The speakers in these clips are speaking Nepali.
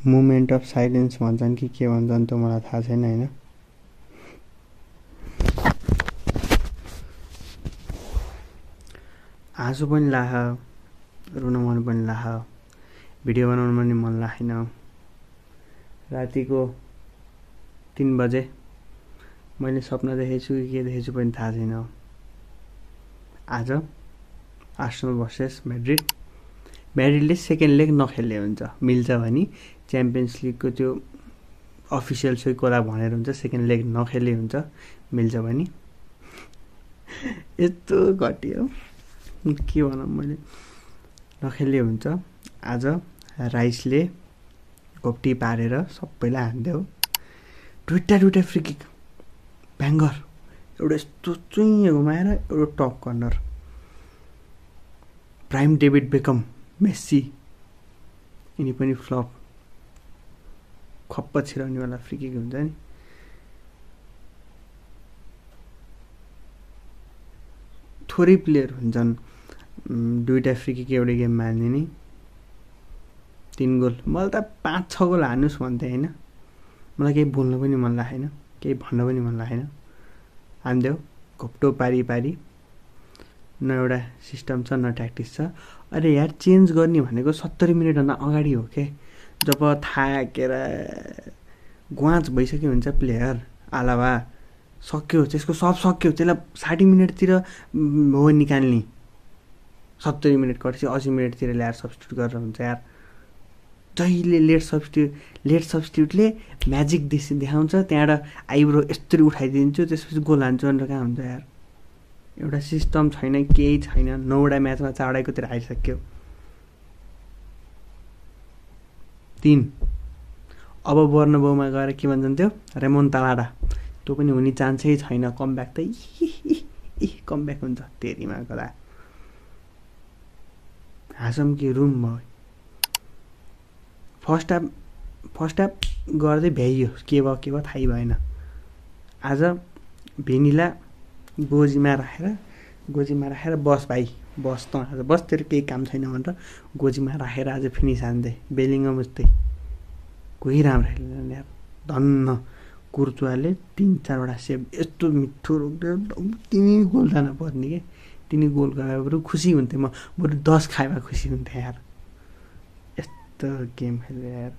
मोमेन्ट अफ साइलेन्स भन्छन् कि के भन्छन् त्यो मलाई थाहा छैन हैन। हाँसो पनि लाह, रुन मन पनि लाह, भिडियो बनाउन पनि मन लागेन। रातिको 3 बजे मैले सपना देखेछु कि के देखेछु पनि थाहा छैन। आज आर्सेनल भर्सेस म्याड्रिड। म्याड्रिडले सेकेन्ड लेग नखेल्ने हुन्छ, मिल्छ भने च्याम्पियन्स लिगको त्यो अफिसियल सोही कुरा भनेर हुन्छ सेकेन्ड लेग नखेल्ने हुन्छ, मिल्छ भने। यस्तो घटियो के भनौँ मैले, नखेल्ने हुन्छ। आज राइसले घोप्टी पारेर सबैलाई हान्दियो। दुईटा फ्री किक ब्याङ्गर, एउटा यस्तो चुइँ घुमाएर एउटा top corner. Prime David become, Messi यिनी पनि फ्लप, खप्प छिराउनेवाला फ्री किक हुन्छ नि। थोरै प्लेयर हुन्छन् दुईटा फ्री किक एउटै गेममा हान्ने नि। 3 गोल, मलाई त 5-6 गोल हान्नुहोस् भन्थे होइन, मलाई केही बोल्न पनि मन लागेन, केही भन्न पनि मन लागेन। हान्देऊ घोप्टो पारी पारी, न एउटा सिस्टम छ न ट्याक्टिस छ। अरे यार चेन्ज गर्ने भनेको 70 मिनटभन्दा अगाडि हो के, जब थाकेर ग्वाच भइसक्यो हुन्छ प्लेयर, आलावा सक्यो त्यसको सब सक्यो, त्यसलाई 60 मिनटतिर हो निकाल्ने, 70 मिनट कटेपछि 80 मिनटतिर ल्याएर सब्स्टिट्युट गरेर हुन्छ यार। जहिले लेट सब्स्टिट्युटले म्याजिक देखाउँछ, त्यहाँबाट आइब्रो यस्तरी उठाइदिन्छु त्यसपछि गोल हान्छु भनेर कहाँ हुन्छ यार। एउटा सिस्टम छैन, केही छैन। 9वटा म्याचमा 4वटातिर आइसक्यो। 3 अब बर्नबाउमा गएर के भन्छन् त्यो रेमोन्टाडा, त्यो पनि हुने चान्सै छैन। कमब्याक त कमब्याक हुन्छ तेरीमा गला। हाँसम कि रुम भयो। फर्स्ट हाफ गर्दै भ्याइयो, के भयो थाहै भएन। आज भेनिला गोजीमा राखेर बस भाइ बस, त आज बस, तेरो केही काम छैन भनेर गोजीमा राखेर आज फिनिस हान्दै। बेलिङम उस्तै कोही राम्रो खेल्दैन यार। धन्न कुर्चुवाले 3-4वटा सेभ यस्तो मिठो रोक्यो, तिनी गोल जान पर्ने के, तिनी गोल गए बरु खुसी हुन्थेँ म, बरु 10 खाए खुसी हुन्थेँ यार। यस्तो गेम खेल्यो यार।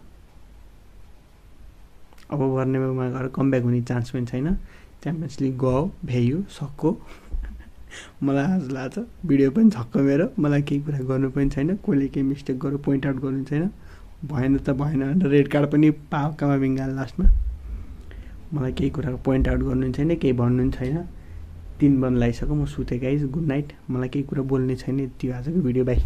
अब बर्नबाउमा गएर कमब्याक हुने चान्स पनि छैन। च्याम्पियन्स लिग गयो, भ्याइयो, सक्यो। मलाई आज लाग्छ भिडियो पनि छक्क मेरो, मलाई केही कुरा गर्नु पनि छैन, कसले केही मिस्टेक गर्यो पोइन्ट आउट गर्नु छैन, भएन त भएन भनेर रेड कार्ड पनि पाओ कामाबिङ्गा लास्टमा। मलाई केही कुराको पोइन्ट आउट गर्नु छैन, केही भन्नु छैन। 3 बन लगाइसक्यो, म सुतेँ गाइज, गुड नाइट। मलाई केही कुरा बोल्ने छैन, यति आजको भिडियो, बाई।